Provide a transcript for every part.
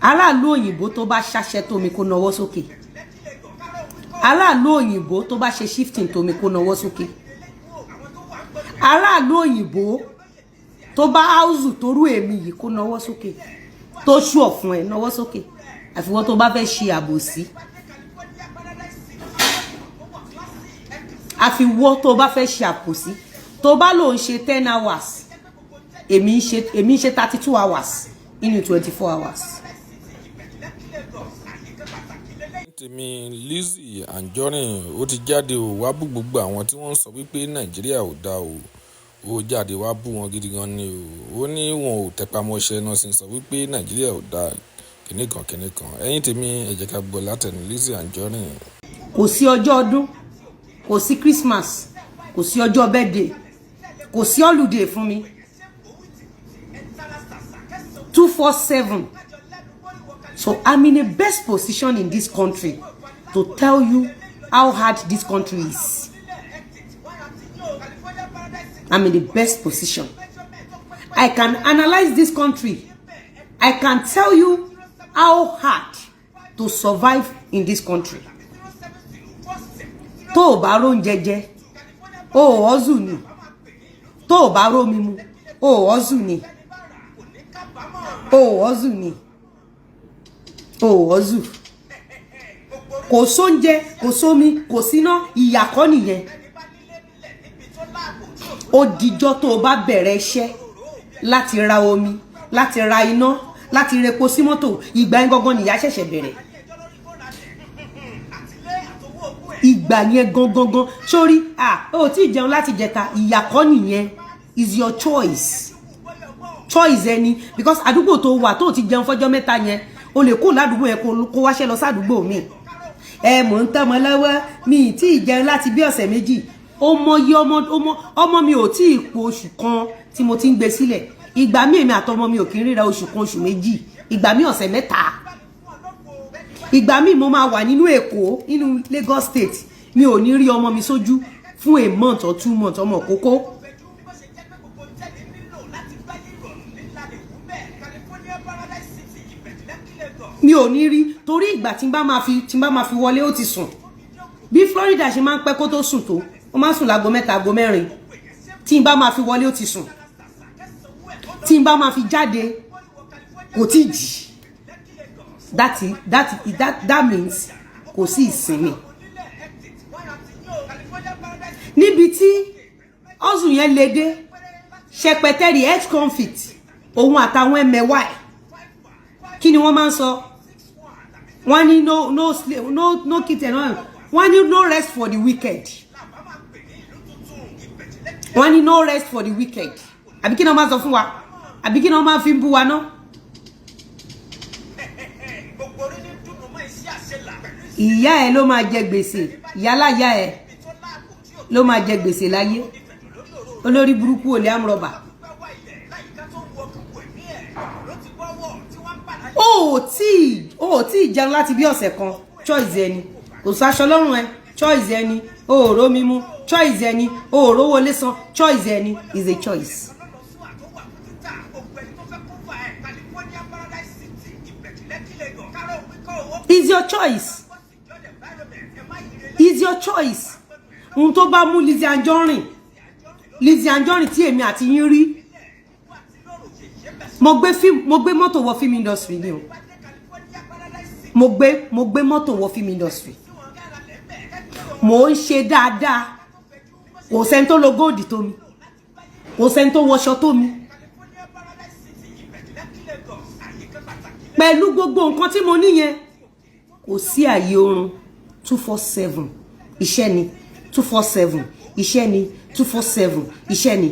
aráàlú òyìnbó tó bá ṣàṣẹ tó mi kó nawọ́ sókè aráàlú òyìnbó tó bá ṣe shifting tó mi kó nawọ́ sókè aráàlú òyìnbó tó bá áùzù tó rú èmi yìí kó nawọ́ sókè tó ṣú ọ̀fun ẹ̀ nawọ́ sókè àfiwọ́ tó bá fẹ́ ṣe àbòsí àfiwọ́ tó bá fẹ́ ṣe àbòsí tó bá lò ń ṣe 10 hours èmi ń ṣe 32 hours nínú 24 hours. tèmi Lizzy Anjorin ó ti jáde ó wá bú gbogbo àwọn tí wọ́n ń sọ wípé Nàìjíríà ò dáa ó jáde wá bú wọn gidi gan ni ó ní wọn ò tẹpamọ́ṣẹ́ náà sì ń sọ wípé Nàìjíríà ò dáa kìnìkan ẹ̀yin tèmi ẹ jẹ́ ká gbọ́ látẹnu Lizzy Anjorin. kò sí ọjọ́ ọdún kò sí Christmas kò sí ọjọ́ birthday kò sí holiday fún mi 247. So I'm in the best position in this country to tell you how hard this country is. I'm in the best position. I can analyze this country. I can tell you how hard to survive in this country. Tó o bá róúnjẹ jẹ, o hustle ni. Tó o bá rómi mu, o hustle ni. O hustle ni. Ozu kò sóúnjẹ kò sómi kò síná ìyà kọ́ nìyẹn ó dijọ́ tó bá bẹ̀rẹ̀ iṣẹ́ láti ra omi láti ra iná láti repo sí mọ́tò ìgbà yẹn gangan nìyà ṣẹ̀ṣẹ̀ bẹ̀rẹ̀ ìgbà yẹn gangan sórí ó tí jẹun láti jẹta ìyà kọ́ nìyẹn is your choice ẹni because àdúgbò tó wà tó ti jẹun fọ́jọ́ mẹ́ta yẹn o lè kó ládùúgbò yẹn kó wáṣẹ́ lọ sádùúgbò mi mò ń tọ́mọ lọ́wọ́ mi tí ì jẹun láti bí ọ̀sẹ̀ méjì ọmọ mi ò tí ì po oṣù kan tí mo ti ń gbé sílẹ̀ ìgbà mi èmi àtọmọ mi ò kí ń ríra oṣù kan oṣù méjì ìgbà mi ọ̀sẹ̀ mẹ́ta ìgbà mi mo máa wà nínú Èkó nínú Lagos State mi ò ní rí ọmọ mi sójú fún a month or 2 months ọmọ kókó. Mi ò ní rí torí ìgbà tí n bá máa fi wọlé ó ti sùn bí Florida ṣe máa ń pẹ́ kó tó sùn tó ó máa ń sùn láago 3 aago 4 tí n bá máa fi wọlé ó ti sùn tí n bá máa fi jáde kò tí jí that means kò sí ìsinmi níbi tí ọ̀sùn yẹn lè dé ṣẹpẹtẹrì ex-convict òun àtàwọn ẹmẹ̀wà ẹ̀ kí ni wọ́n máa ń sọ wọ́n ní no kitten wọ́n ní no rest for the wicked wọ́n ní no rest for the wicked àbí kí ni wọ́n máa sọ fún wa àbí kí ni wọ́n máa fi ń bú wa ná. ìyá ẹ ló máa jẹ gbèsè ìyálàyà ẹ ló máa jẹ gbèsè láyé olórí burúkú olè amúrọ̀bà. ó tí jẹun láti bí ọ̀sẹ̀ kan choice ẹni kò sáṣọ lọ́rùn ẹ choice ẹni òòró mímú choice ẹni òòró wọlé san choice ẹni is a choice. Is your choice. Is your choice. Ohun tó bá mú Lizzy Anjorin tí èmi àti yín rí mo gbé mọ́tò wọ film industry ni o mo gbé mọ́tò wọ film industry mo ń ṣe dáadáa kò sẹ́ni tó lo gold tó mi kò sẹ́ni tó wọṣọ tó mi pẹ̀lú gbogbo nǹkan tí mo níyẹn kò sí àyè oorun 247 iṣẹ́ ni 247 iṣẹ́ ni 247 iṣẹ́ ni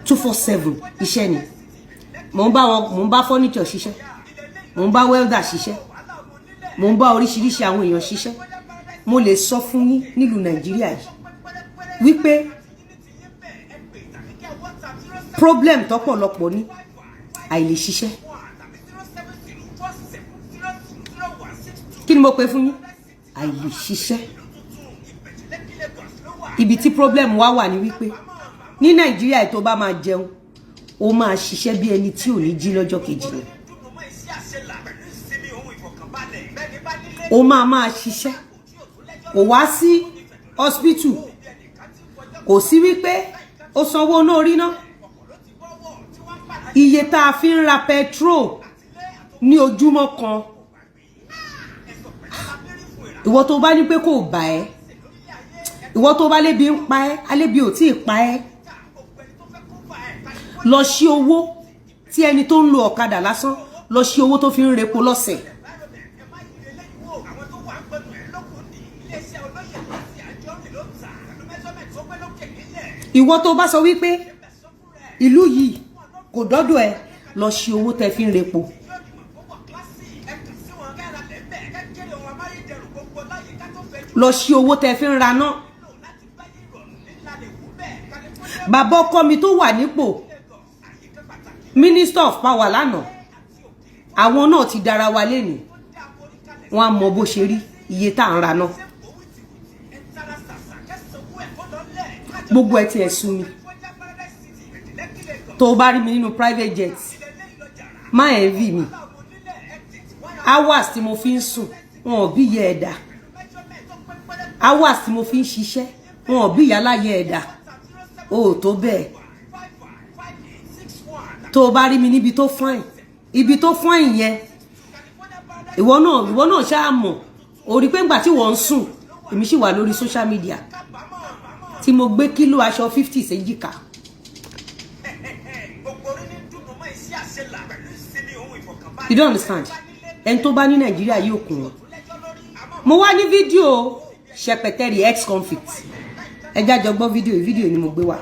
247 iṣẹ́ ni mo ń bá furniture ṣiṣẹ́ mo ń bá welder ṣiṣẹ́ mo ń bá oríṣiríṣi àwọn èèyàn ṣiṣẹ́ mo lè sọ fún yín nílùú Nàìjíríà yìí wípé problem tọ́pọ̀lọpọ̀ ní àìlè ṣiṣẹ́ kí ni mo pè fún yín àìlè ṣiṣẹ́ ibi tí problem wà ní wípé ní Nàìjíríà tó bá máa jẹun ó máa ṣiṣẹ́ bí ẹni tí ò ní jí lọ́jọ́ kejì ni o máa ṣiṣẹ́ kò wá sí hospital kò sí wípé ó sanwó náà rí ná iye tá a fi ń ra petrol ní ojúmọ́ kan ìwọ tó bá ní pé kò bá ẹ́ ìwọ tó bá lébi ń pa ẹ́ alébi ò tí ì pa ẹ́ lọ sí owó tí ẹni tó ń lo ọ̀kadà lásán lọ sí owó tó fi ń repo lọ́sẹ̀. ìwọ tó bá sọ wípé ìlú yìí kò dọ́dọ̀ ẹ lọ sí owó tẹ́ fi ń repo. lọ sí owó tẹ́ fi ń ra náà. bàbá ọkọ mi tó wà nípò Minister of Power lánàá àwọn náà ti dára wa lénìí wọn á mọ bó ṣe rí iye tá à ń ra náà. gbogbo ẹ ti ẹ̀ sú mi tó bá rí mi nínú private jet má envy mi hours tí mo fi ń sùn wọn ò bí yẹ ẹ̀dá hours tí mo fi ń ṣiṣẹ́ wọn ò bí ìyá láyé ẹ̀dá o tó bẹ́ẹ̀ tó bá rí mi níbi tó fine ibi tó fine yẹn ìwọ náà ṣáà mọ̀ orí pé ńgbà tí wọ́n ń sùn èmi sì wà lórí social media tí mo gbé kílò aṣọ 50 séjìká. You don't understand? ẹni tó bá ní Nàìjíríà yóò kún wọn. mo wá ní fídíò Ṣẹpẹtẹrì ex-convict ẹ jájọ gbọ́ fídíò ni mo gbé wá.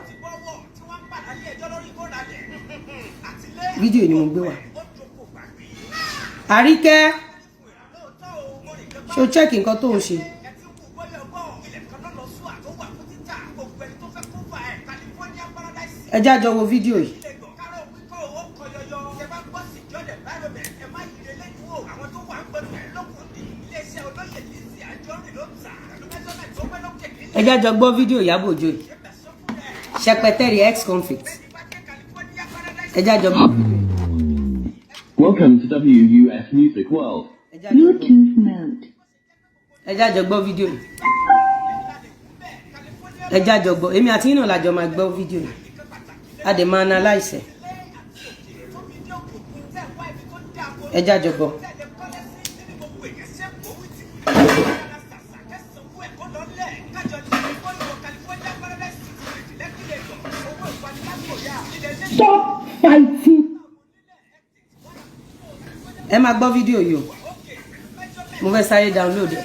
fídíò ni mo gbé wá. Àríkẹ́ ṣé o check nǹkan tó ń ṣe. ẹ jájọ wo fídíò yìí. ẹ jájọ gbọ́ fídíò Ìyábọ̀ Òjó yìí Ṣẹpẹtẹrì ex-convict ẹ jájọ gbọ́. Welcome to WUF Music World. Bluetooth mode. ẹ jájọ gbọ́ fídíò yìí ẹ jájọ gbọ́ èmi àti yín náà lájọ máa gbọ́ fídíò yìí a dẹ̀ máa analyse ẹ jájọ gbọ́. Stop fighting. ẹ máa gbọ́ fídíò yìí o mo fẹ́ sáré download ẹ̀.